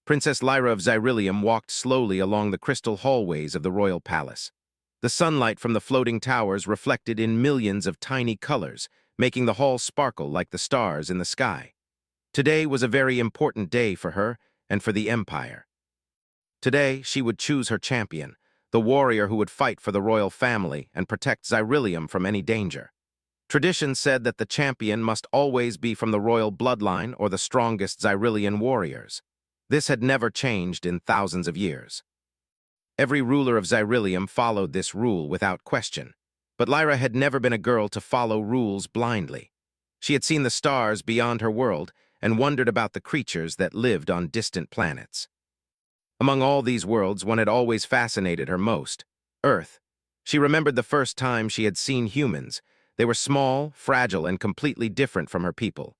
Princess Lyra of Xyrillium walked slowly along the crystal hallways of the royal palace. The sunlight from the floating towers reflected in millions of tiny colors, making the hall sparkle like the stars in the sky. Today was a very important day for her and for the Empire. Today, she would choose her champion, the warrior who would fight for the royal family and protect Xyrillium from any danger. Tradition said that the champion must always be from the royal bloodline or the strongest Xyrillian warriors. This had never changed in thousands of years. Every ruler of Xyrillium followed this rule without question, but Lyra had never been a girl to follow rules blindly. She had seen the stars beyond her world and wondered about the creatures that lived on distant planets. Among all these worlds, one had always fascinated her most: Earth. She remembered the first time she had seen humans. They were small, fragile, and completely different from her people.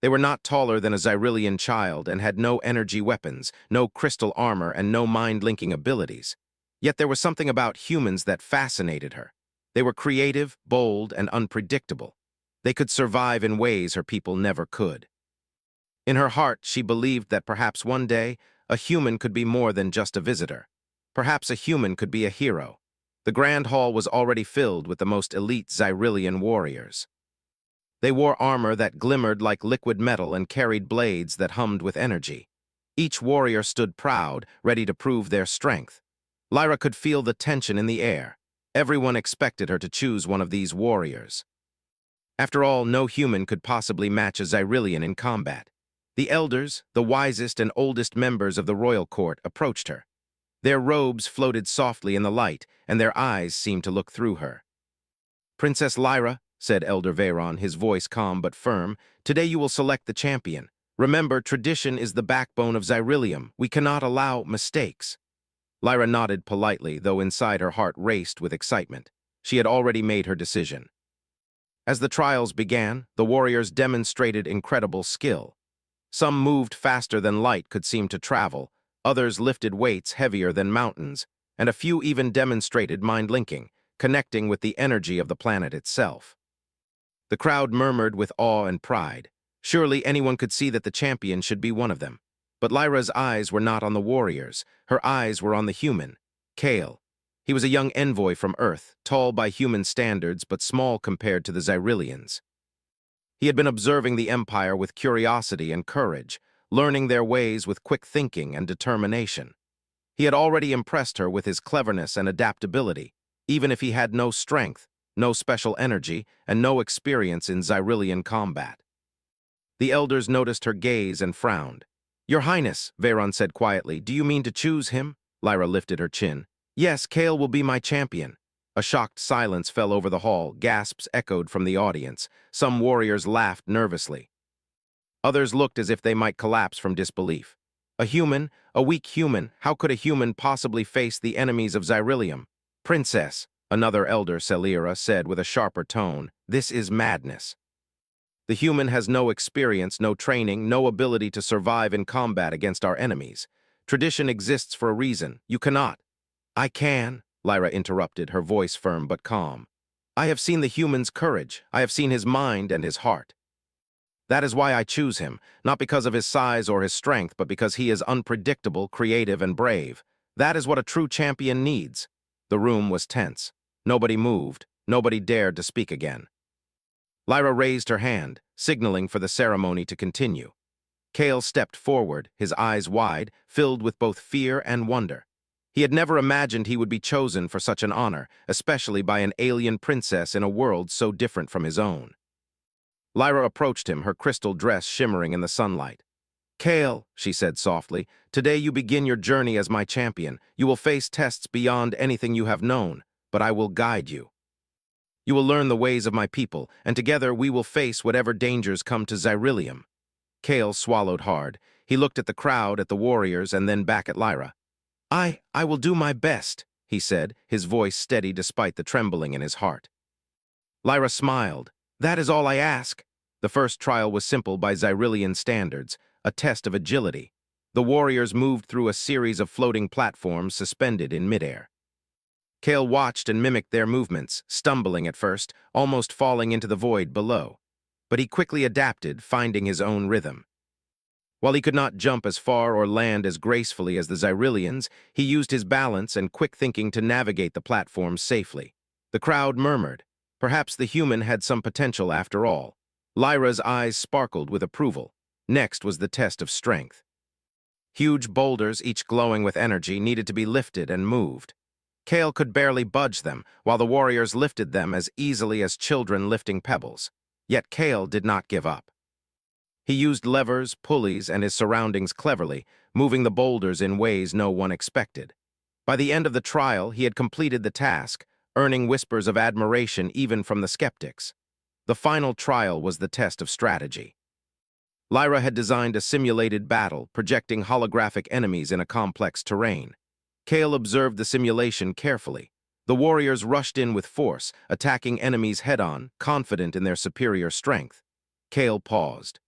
They were not taller than a Xyrillian child and had no energy weapons, no crystal armor, and no mind-linking abilities. Yet there was something about humans that fascinated her. They were creative, bold, and unpredictable. They could survive in ways her people never could. In her heart, she believed that perhaps one day, a human could be more than just a visitor. Perhaps a human could be a hero. The Grand Hall was already filled with the most elite Xyrillian warriors. They wore armor that glimmered like liquid metal and carried blades that hummed with energy. Each warrior stood proud, ready to prove their strength. Lyra could feel the tension in the air. Everyone expected her to choose one of these warriors. After all, no human could possibly match a Xyrillian in combat. The elders, the wisest and oldest members of the royal court, approached her. Their robes floated softly in the light, and their eyes seemed to look through her. "Princess Lyra," said Elder Veyron, his voice calm but firm, "today you will select the champion. Remember, tradition is the backbone of Xyrillium. We cannot allow mistakes." Lyra nodded politely, though inside her heart raced with excitement. She had already made her decision. As the trials began, the warriors demonstrated incredible skill. Some moved faster than light could seem to travel, others lifted weights heavier than mountains, and a few even demonstrated mind-linking, connecting with the energy of the planet itself. The crowd murmured with awe and pride. Surely anyone could see that the champion should be one of them. But Lyra's eyes were not on the warriors. Her eyes were on the human, Kale. He was a young envoy from Earth, tall by human standards but small compared to the Xyrillians. He had been observing the Empire with curiosity and courage, learning their ways with quick thinking and determination. He had already impressed her with his cleverness and adaptability, even if he had no strength, no special energy, and no experience in Xyrillian combat. The elders noticed her gaze and frowned. "Your Highness," Veyron said quietly, "do you mean to choose him?" Lyra lifted her chin. "Yes, Kale will be my champion." A shocked silence fell over the hall. Gasps echoed from the audience. Some warriors laughed nervously. Others looked as if they might collapse from disbelief. A human, a weak human, how could a human possibly face the enemies of Xyrillium? "Princess," another elder, Celira, said with a sharper tone, "this is madness. The human has no experience, no training, no ability to survive in combat against our enemies. Tradition exists for a reason. You cannot." "I can," Lyra interrupted, her voice firm but calm. "I have seen the human's courage. I have seen his mind and his heart. That is why I choose him, not because of his size or his strength, but because he is unpredictable, creative, and brave. That is what a true champion needs." The room was tense. Nobody moved. Nobody dared to speak again. Lyra raised her hand, signaling for the ceremony to continue. Kale stepped forward, his eyes wide, filled with both fear and wonder. He had never imagined he would be chosen for such an honor, especially by an alien princess in a world so different from his own. Lyra approached him, her crystal dress shimmering in the sunlight. "Kale," she said softly, "today you begin your journey as my champion. You will face tests beyond anything you have known, but I will guide you. You will learn the ways of my people, and together we will face whatever dangers come to Xyrillium." Kale swallowed hard. He looked at the crowd, at the warriors, and then back at Lyra. I will do my best," he said, his voice steady despite the trembling in his heart. Lyra smiled. "That is all I ask." The first trial was simple by Xyrillian standards, a test of agility. The warriors moved through a series of floating platforms suspended in midair. Kale watched and mimicked their movements, stumbling at first, almost falling into the void below. But he quickly adapted, finding his own rhythm. While he could not jump as far or land as gracefully as the Xyrillians, he used his balance and quick thinking to navigate the platform safely. The crowd murmured. Perhaps the human had some potential after all. Lyra's eyes sparkled with approval. Next was the test of strength. Huge boulders, each glowing with energy, needed to be lifted and moved. Kale could barely budge them, while the warriors lifted them as easily as children lifting pebbles. Yet Kale did not give up. He used levers, pulleys, and his surroundings cleverly, moving the boulders in ways no one expected. By the end of the trial, he had completed the task, earning whispers of admiration even from the skeptics. The final trial was the test of strategy. Lyra had designed a simulated battle, projecting holographic enemies in a complex terrain. Kale observed the simulation carefully. The warriors rushed in with force, attacking enemies head-on, confident in their superior strength. Kale paused.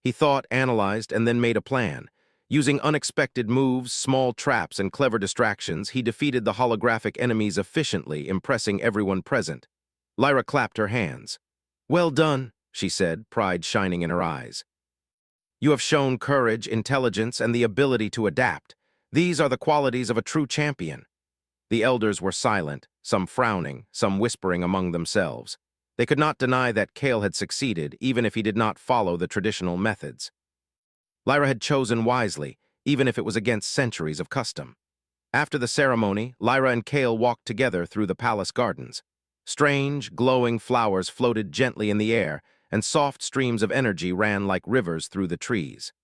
He thought, analyzed, and then made a plan. Using unexpected moves, small traps, and clever distractions, he defeated the holographic enemies efficiently, impressing everyone present. Lyra clapped her hands. "Well done," she said, pride shining in her eyes. "You have shown courage, intelligence, and the ability to adapt. These are the qualities of a true champion." The elders were silent, some frowning, some whispering among themselves. They could not deny that Kale had succeeded, even if he did not follow the traditional methods. Lyra had chosen wisely, even if it was against centuries of custom. After the ceremony, Lyra and Kale walked together through the palace gardens. Strange, glowing flowers floated gently in the air, and soft streams of energy ran like rivers through the trees.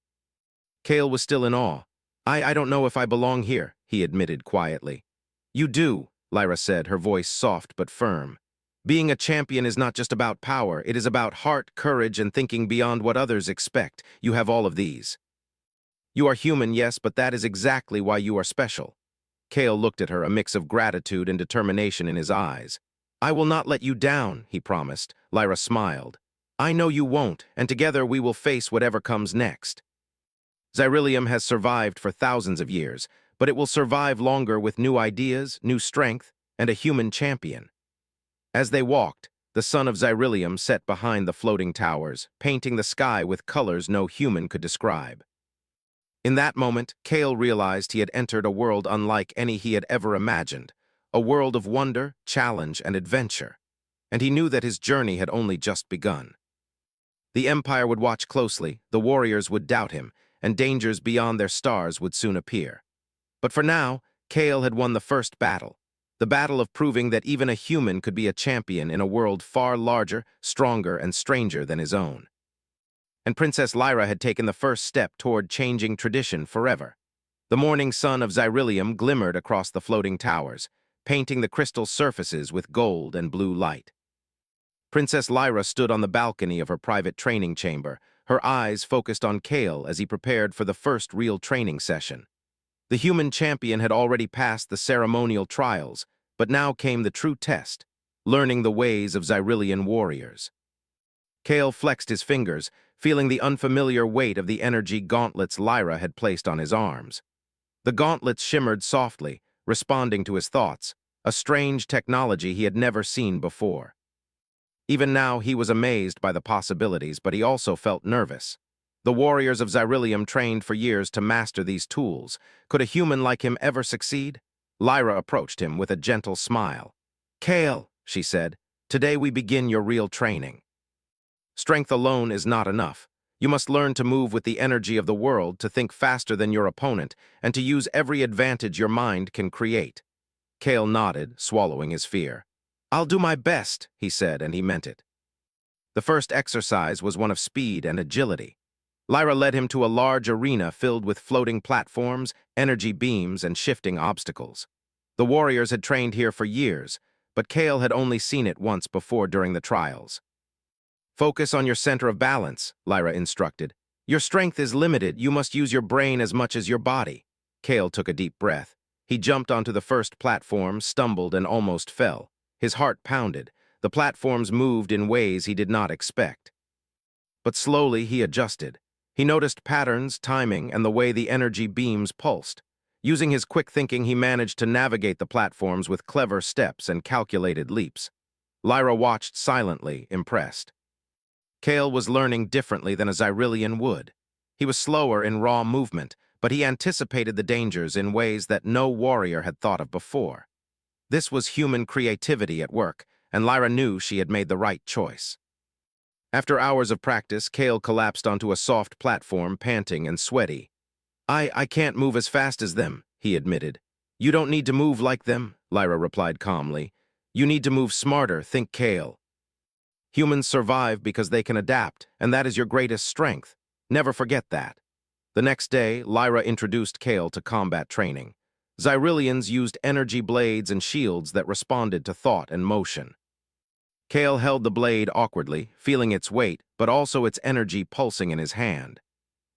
Kale was still in awe. I don't know if I belong here," he admitted quietly. "You do," Lyra said, her voice soft but firm. "Being a champion is not just about power, it is about heart, courage, and thinking beyond what others expect. You have all of these. You are human, yes, but that is exactly why you are special." Kale looked at her, a mix of gratitude and determination in his eyes. "I will not let you down," he promised. Lyra smiled. "I know you won't, and together we will face whatever comes next." Xyrillium has survived for thousands of years, but it will survive longer with new ideas, new strength, and a human champion. As they walked, the sun of Xyrillium set behind the floating towers, painting the sky with colors no human could describe. In that moment, Kale realized he had entered a world unlike any he had ever imagined, a world of wonder, challenge, and adventure. And he knew that his journey had only just begun. The Empire would watch closely, the warriors would doubt him, and dangers beyond their stars would soon appear. But for now, Kale had won the first battle, the battle of proving that even a human could be a champion in a world far larger, stronger, and stranger than his own. And Princess Lyra had taken the first step toward changing tradition forever. The morning sun of Xyrillium glimmered across the floating towers, painting the crystal surfaces with gold and blue light. Princess Lyra stood on the balcony of her private training chamber, her eyes focused on Kale as he prepared for the first real training session. The human champion had already passed the ceremonial trials, but now came the true test, learning the ways of Xyrillian warriors. Kale flexed his fingers, feeling the unfamiliar weight of the energy gauntlets Lyra had placed on his arms. The gauntlets shimmered softly, responding to his thoughts, a strange technology he had never seen before. Even now, he was amazed by the possibilities, but he also felt nervous. The warriors of Xyrillium trained for years to master these tools. Could a human like him ever succeed? Lyra approached him with a gentle smile. "Kale," she said, "today we begin your real training. Strength alone is not enough. You must learn to move with the energy of the world, to think faster than your opponent, and to use every advantage your mind can create." Kale nodded, swallowing his fear. "I'll do my best," he said, and he meant it. The first exercise was one of speed and agility. Lyra led him to a large arena filled with floating platforms, energy beams, and shifting obstacles. The warriors had trained here for years, but Kale had only seen it once before during the trials. "Focus on your center of balance," Lyra instructed. "Your strength is limited. You must use your brain as much as your body." Kale took a deep breath. He jumped onto the first platform, stumbled, and almost fell. His heart pounded. The platforms moved in ways he did not expect. But slowly he adjusted. He noticed patterns, timing, and the way the energy beams pulsed. Using his quick thinking, he managed to navigate the platforms with clever steps and calculated leaps. Lyra watched silently, impressed. Kale was learning differently than a Xyrillian would. He was slower in raw movement, but he anticipated the dangers in ways that no warrior had thought of before. This was human creativity at work, and Lyra knew she had made the right choice. After hours of practice, Kale collapsed onto a soft platform, panting and sweaty. I can't move as fast as them," he admitted. "You don't need to move like them," Lyra replied calmly. "You need to move smarter, think Kale. Humans survive because they can adapt, and that is your greatest strength. Never forget that." The next day, Lyra introduced Kale to combat training. Xyrillians used energy blades and shields that responded to thought and motion. Kale held the blade awkwardly, feeling its weight, but also its energy pulsing in his hand.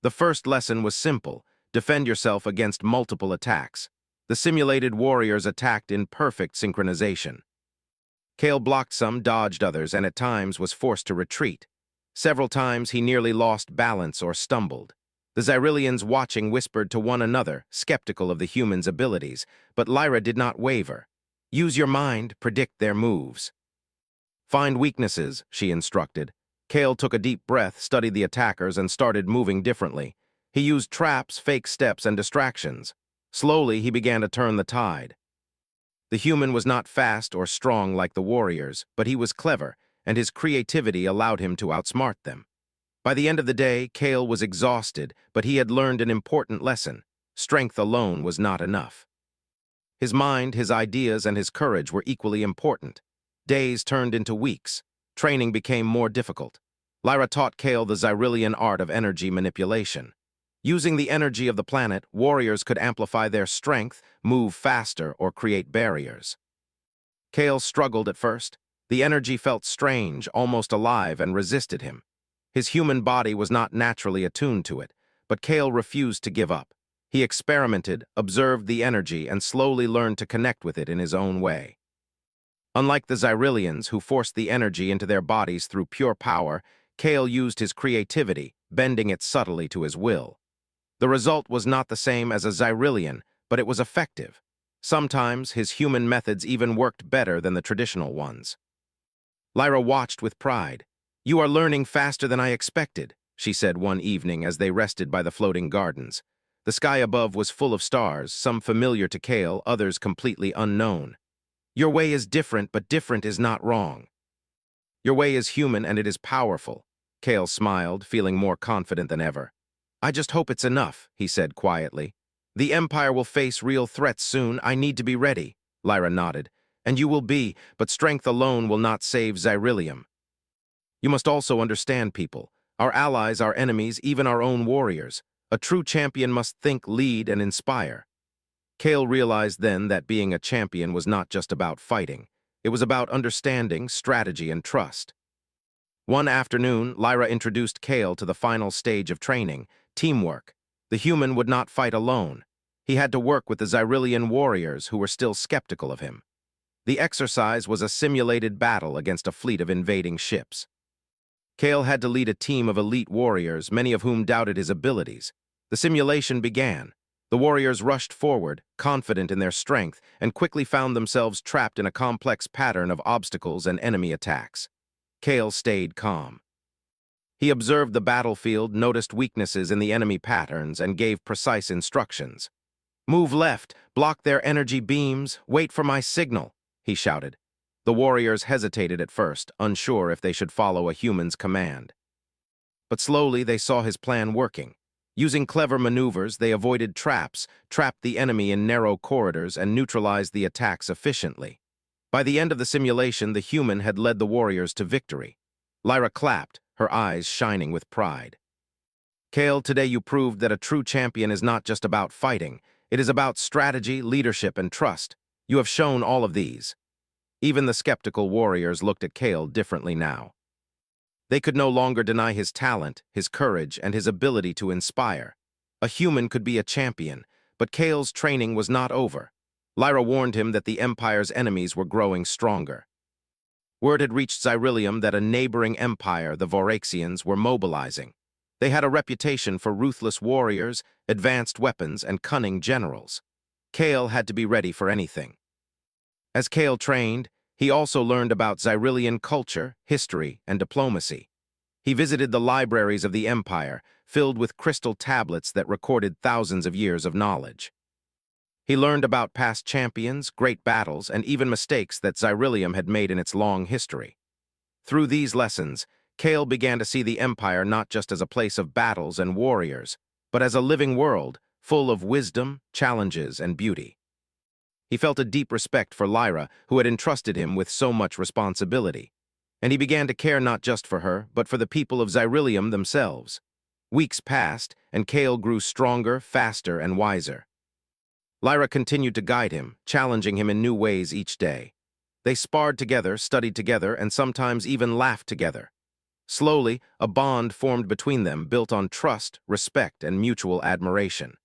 The first lesson was simple: defend yourself against multiple attacks. The simulated warriors attacked in perfect synchronization. Kale blocked some, dodged others, and at times was forced to retreat. Several times he nearly lost balance or stumbled. The Xyrillians watching whispered to one another, skeptical of the humans' abilities, but Lyra did not waver. "Use your mind, predict their moves." "Find weaknesses," she instructed. Kale took a deep breath, studied the attackers, and started moving differently. He used traps, fake steps, and distractions. Slowly, he began to turn the tide. The human was not fast or strong like the warriors, but he was clever, and his creativity allowed him to outsmart them. By the end of the day, Kale was exhausted, but he had learned an important lesson. Strength alone was not enough. His mind, his ideas, and his courage were equally important. Days turned into weeks. Training became more difficult. Lyra taught Kale the Xyrillian art of energy manipulation. Using the energy of the planet, warriors could amplify their strength, move faster, or create barriers. Kale struggled at first. The energy felt strange, almost alive, and resisted him. His human body was not naturally attuned to it, but Kale refused to give up. He experimented, observed the energy, and slowly learned to connect with it in his own way. Unlike the Xyrillians, who forced the energy into their bodies through pure power, Kale used his creativity, bending it subtly to his will. The result was not the same as a Xyrillian, but it was effective. Sometimes his human methods even worked better than the traditional ones. Lyra watched with pride. "You are learning faster than I expected," she said one evening as they rested by the floating gardens. The sky above was full of stars, some familiar to Kale, others completely unknown. "Your way is different, but different is not wrong. Your way is human and it is powerful." Kale smiled, feeling more confident than ever. "I just hope it's enough," he said quietly. "The Empire will face real threats soon. I need to be ready." Lyra nodded. "And you will be, but strength alone will not save Xyrillium. You must also understand people. Our allies, our enemies, even our own warriors. A true champion must think, lead, and inspire." Kale realized then that being a champion was not just about fighting. It was about understanding, strategy, and trust. One afternoon, Lyra introduced Kale to the final stage of training: teamwork. The human would not fight alone. He had to work with the Xyrillian warriors who were still skeptical of him. The exercise was a simulated battle against a fleet of invading ships. Kale had to lead a team of elite warriors, many of whom doubted his abilities. The simulation began. The warriors rushed forward, confident in their strength, and quickly found themselves trapped in a complex pattern of obstacles and enemy attacks. Kale stayed calm. He observed the battlefield, noticed weaknesses in the enemy patterns, and gave precise instructions. "Move left, block their energy beams, wait for my signal," he shouted. The warriors hesitated at first, unsure if they should follow a human's command. But slowly they saw his plan working. Using clever maneuvers, they avoided traps, trapped the enemy in narrow corridors, and neutralized the attacks efficiently. By the end of the simulation, the human had led the warriors to victory. Lyra clapped, her eyes shining with pride. "Kale, today you proved that a true champion is not just about fighting. It is about strategy, leadership, and trust. You have shown all of these." Even the skeptical warriors looked at Kale differently now. They could no longer deny his talent, his courage, and his ability to inspire. A human could be a champion, but Kale's training was not over. Lyra warned him that the Empire's enemies were growing stronger. Word had reached Xyrillium that a neighboring empire, the Voraxians, were mobilizing. They had a reputation for ruthless warriors, advanced weapons, and cunning generals. Kale had to be ready for anything. As Kale trained, he also learned about Xyrillian culture, history, and diplomacy. He visited the libraries of the Empire, filled with crystal tablets that recorded thousands of years of knowledge. He learned about past champions, great battles, and even mistakes that Xyrillium had made in its long history. Through these lessons, Kale began to see the Empire not just as a place of battles and warriors, but as a living world, full of wisdom, challenges, and beauty. He felt a deep respect for Lyra, who had entrusted him with so much responsibility, and he began to care not just for her, but for the people of Xyrillium themselves. Weeks passed, and Kale grew stronger, faster, and wiser. Lyra continued to guide him, challenging him in new ways each day. They sparred together, studied together, and sometimes even laughed together. Slowly, a bond formed between them built on trust, respect, and mutual admiration.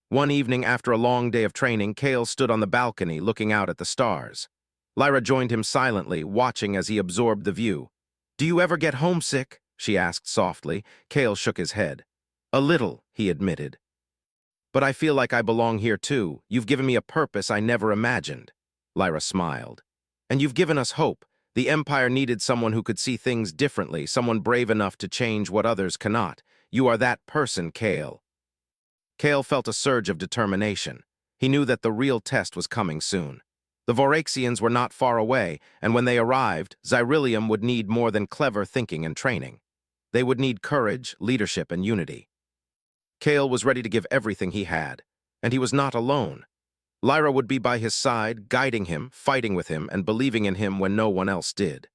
One evening after a long day of training, Kale stood on the balcony looking out at the stars. Lyra joined him silently, watching as he absorbed the view. "Do you ever get homesick?" she asked softly. Kale shook his head. "A little," he admitted. "But I feel like I belong here too. You've given me a purpose I never imagined." Lyra smiled. "And you've given us hope. The Empire needed someone who could see things differently, someone brave enough to change what others cannot. You are that person, Kale." Kale felt a surge of determination. He knew that the real test was coming soon. The Voraxians were not far away, and when they arrived, Xyrillium would need more than clever thinking and training. They would need courage, leadership, and unity. Kale was ready to give everything he had, and he was not alone. Lyra would be by his side, guiding him, fighting with him, and believing in him when no one else did.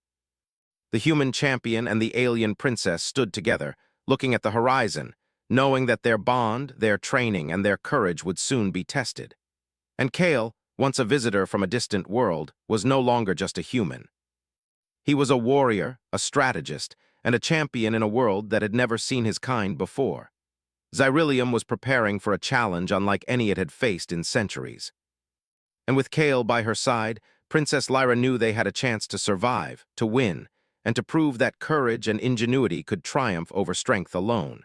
The human champion and the alien princess stood together, looking at the horizon, knowing that their bond, their training, and their courage would soon be tested. And Kale, once a visitor from a distant world, was no longer just a human. He was a warrior, a strategist, and a champion in a world that had never seen his kind before. Xyrillium was preparing for a challenge unlike any it had faced in centuries. And with Kale by her side, Princess Lyra knew they had a chance to survive, to win, and to prove that courage and ingenuity could triumph over strength alone.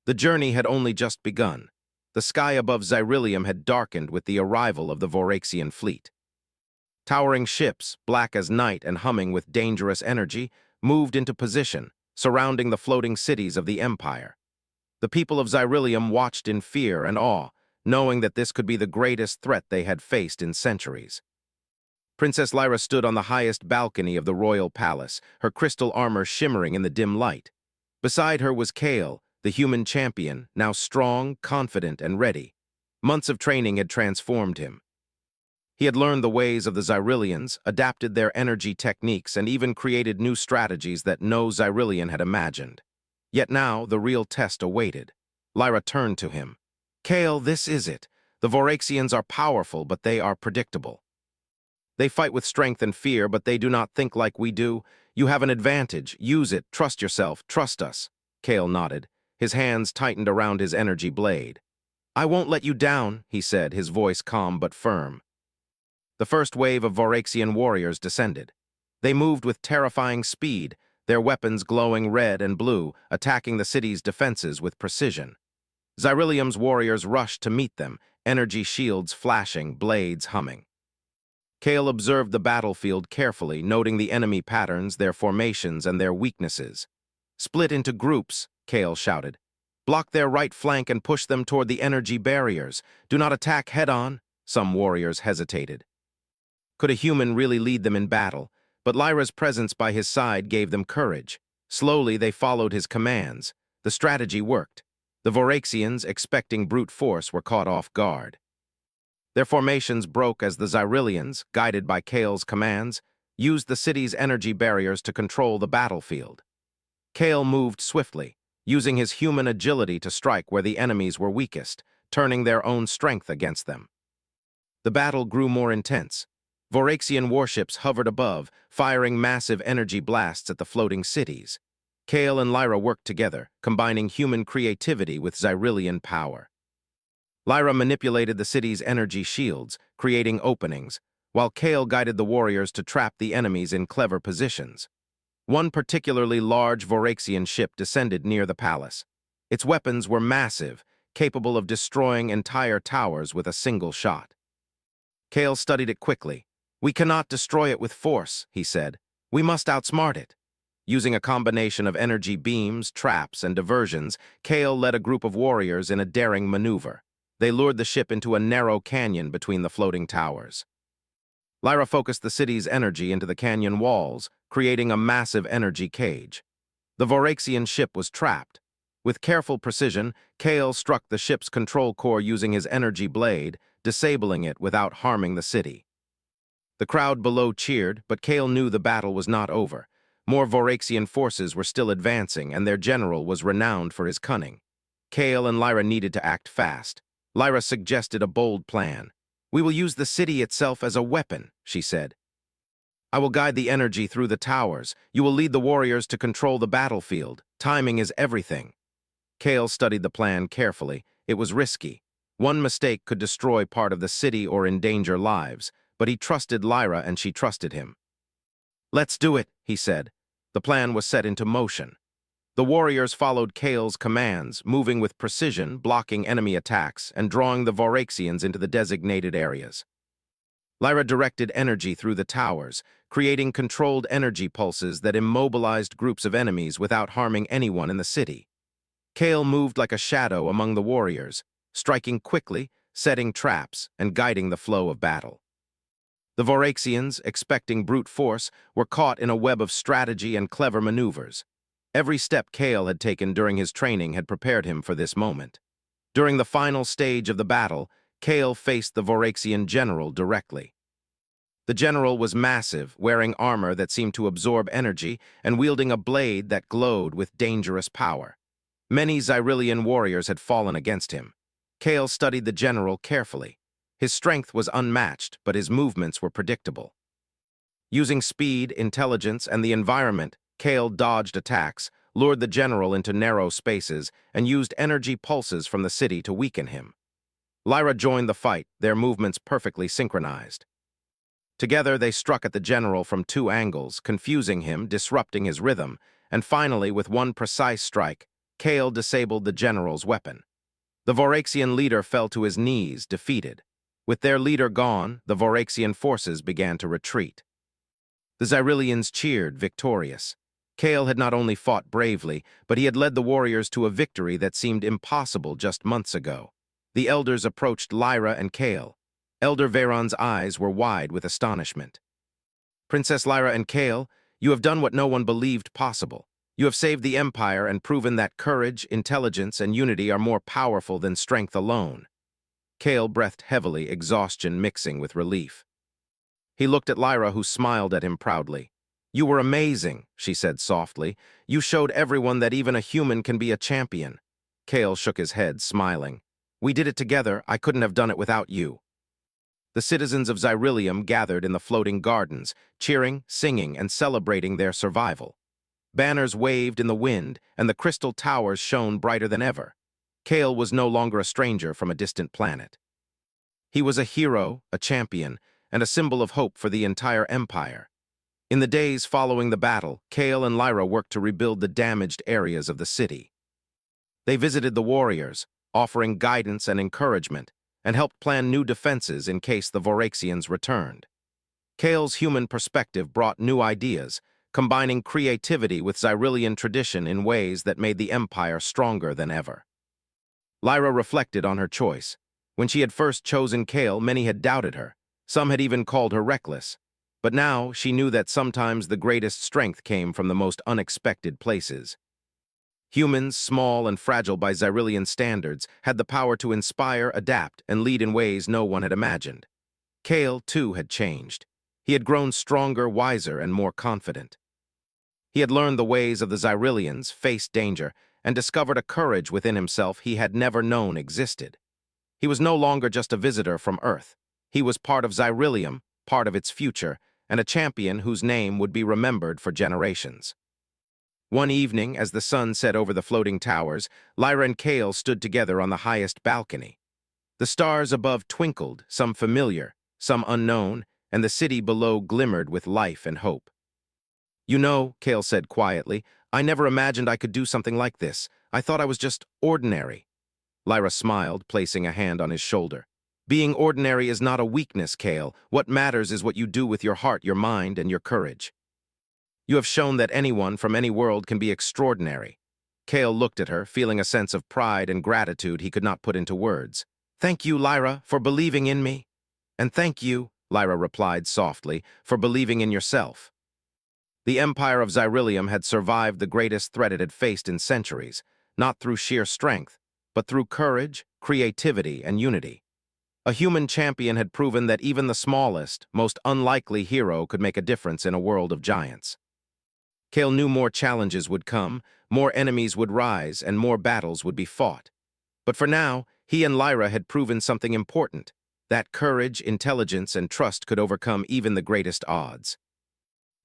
The journey had only just begun. The sky above Xyrillium had darkened with the arrival of the Voraxian fleet. Towering ships, black as night and humming with dangerous energy, moved into position, surrounding the floating cities of the Empire. The people of Xyrillium watched in fear and awe, knowing that this could be the greatest threat they had faced in centuries. Princess Lyra stood on the highest balcony of the royal palace, her crystal armor shimmering in the dim light. Beside her was Kale, the human champion, now strong, confident, and ready. Months of training had transformed him. He had learned the ways of the Xyrillians, adapted their energy techniques, and even created new strategies that no Xyrillian had imagined. Yet now, the real test awaited. Lyra turned to him. "Kale, this is it. The Voraxians are powerful, but they are predictable. They fight with strength and fear, but they do not think like we do. You have an advantage. Use it. Trust yourself. Trust us." Kale nodded. His hands tightened around his energy blade. "I won't let you down," he said, his voice calm but firm. The first wave of Voraxian warriors descended. They moved with terrifying speed, their weapons glowing red and blue, attacking the city's defenses with precision. Xyrillium's warriors rushed to meet them, energy shields flashing, blades humming. Kale observed the battlefield carefully, noting the enemy patterns, their formations, and their weaknesses. "Split into groups," Kale shouted. "Block their right flank and push them toward the energy barriers. Do not attack head-on." Some warriors hesitated. Could a human really lead them in battle? But Lyra's presence by his side gave them courage. Slowly, they followed his commands. The strategy worked. The Voraxians, expecting brute force, were caught off guard. Their formations broke as the Xyrillians, guided by Kale's commands, used the city's energy barriers to control the battlefield. Kale moved swiftly, using his human agility to strike where the enemies were weakest, turning their own strength against them. The battle grew more intense. Voraxian warships hovered above, firing massive energy blasts at the floating cities. Kale and Lyra worked together, combining human creativity with Xyrillian power. Lyra manipulated the city's energy shields, creating openings, while Kale guided the warriors to trap the enemies in clever positions. One particularly large Voraxian ship descended near the palace. Its weapons were massive, capable of destroying entire towers with a single shot. Kale studied it quickly. "We cannot destroy it with force," he said. "We must outsmart it." Using a combination of energy beams, traps, and diversions, Kale led a group of warriors in a daring maneuver. They lured the ship into a narrow canyon between the floating towers. Lyra focused the city's energy into the canyon walls, creating a massive energy cage. The Voraxian ship was trapped. With careful precision, Kale struck the ship's control core using his energy blade, disabling it without harming the city. The crowd below cheered, but Kale knew the battle was not over. More Voraxian forces were still advancing, and their general was renowned for his cunning. Kale and Lyra needed to act fast. Lyra suggested a bold plan. "We will use the city itself as a weapon," she said. "I will guide the energy through the towers. You will lead the warriors to control the battlefield. Timing is everything." Kale studied the plan carefully. It was risky. One mistake could destroy part of the city or endanger lives, but he trusted Lyra and she trusted him. "Let's do it," he said. The plan was set into motion. The warriors followed Kale's commands, moving with precision, blocking enemy attacks, and drawing the Voraxians into the designated areas. Lyra directed energy through the towers, creating controlled energy pulses that immobilized groups of enemies without harming anyone in the city. Kale moved like a shadow among the warriors, striking quickly, setting traps, and guiding the flow of battle. The Voraxians, expecting brute force, were caught in a web of strategy and clever maneuvers. Every step Kale had taken during his training had prepared him for this moment. During the final stage of the battle, Kale faced the Voraxian general directly. The general was massive, wearing armor that seemed to absorb energy and wielding a blade that glowed with dangerous power. Many Xyrillian warriors had fallen against him. Kale studied the general carefully. His strength was unmatched, but his movements were predictable. Using speed, intelligence, and the environment, Kale dodged attacks, lured the general into narrow spaces, and used energy pulses from the city to weaken him. Lyra joined the fight, their movements perfectly synchronized. Together, they struck at the general from two angles, confusing him, disrupting his rhythm, and finally, with one precise strike, Kale disabled the general's weapon. The Voraxian leader fell to his knees, defeated. With their leader gone, the Voraxian forces began to retreat. The Xyrillians cheered, victorious. Kale had not only fought bravely, but he had led the warriors to a victory that seemed impossible just months ago. The elders approached Lyra and Kale. Elder Veyron's eyes were wide with astonishment. "Princess Lyra and Kale, you have done what no one believed possible. You have saved the Empire and proven that courage, intelligence, and unity are more powerful than strength alone." Kale breathed heavily, exhaustion mixing with relief. He looked at Lyra, who smiled at him proudly. "You were amazing," she said softly. "You showed everyone that even a human can be a champion." Kale shook his head, smiling. "We did it together. I couldn't have done it without you." The citizens of Xyrillium gathered in the floating gardens, cheering, singing, and celebrating their survival. Banners waved in the wind, and the crystal towers shone brighter than ever. Kale was no longer a stranger from a distant planet. He was a hero, a champion, and a symbol of hope for the entire empire. In the days following the battle, Kale and Lyra worked to rebuild the damaged areas of the city. They visited the warriors, offering guidance and encouragement, and helped plan new defenses in case the Voraxians returned. Kale's human perspective brought new ideas, combining creativity with Xyrillian tradition in ways that made the empire stronger than ever. Lyra reflected on her choice. When she had first chosen Kale, many had doubted her. Some had even called her reckless. But now she knew that sometimes the greatest strength came from the most unexpected places. Humans, small and fragile by Xyrillian standards, had the power to inspire, adapt, and lead in ways no one had imagined. Kale, too, had changed. He had grown stronger, wiser, and more confident. He had learned the ways of the Xyrillians, faced danger, and discovered a courage within himself he had never known existed. He was no longer just a visitor from Earth. He was part of Xyrillium, part of its future, and a champion whose name would be remembered for generations. One evening, as the sun set over the floating towers, Lyra and Kale stood together on the highest balcony. The stars above twinkled, some familiar, some unknown, and the city below glimmered with life and hope. "You know," Kale said quietly, "I never imagined I could do something like this. I thought I was just ordinary." Lyra smiled, placing a hand on his shoulder. "Being ordinary is not a weakness, Kale. What matters is what you do with your heart, your mind, and your courage." You have shown that anyone from any world can be extraordinary. Kale looked at her, feeling a sense of pride and gratitude he could not put into words. Thank you, Lyra, for believing in me. And thank you, Lyra replied softly, for believing in yourself. The empire of Xyrillium had survived the greatest threat it had faced in centuries, not through sheer strength, but through courage, creativity, and unity. A human champion had proven that even the smallest, most unlikely hero could make a difference in a world of giants. Kale knew more challenges would come, more enemies would rise, and more battles would be fought. But for now, he and Lyra had proven something important, that courage, intelligence, and trust could overcome even the greatest odds.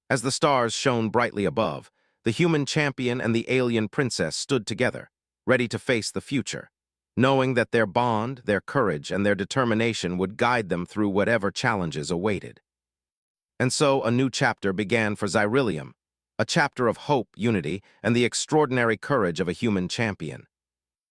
As the stars shone brightly above, the human champion and the alien princess stood together, ready to face the future, knowing that their bond, their courage, and their determination would guide them through whatever challenges awaited. And so a new chapter began for Xyrillium, a chapter of hope, unity, and the extraordinary courage of a human champion.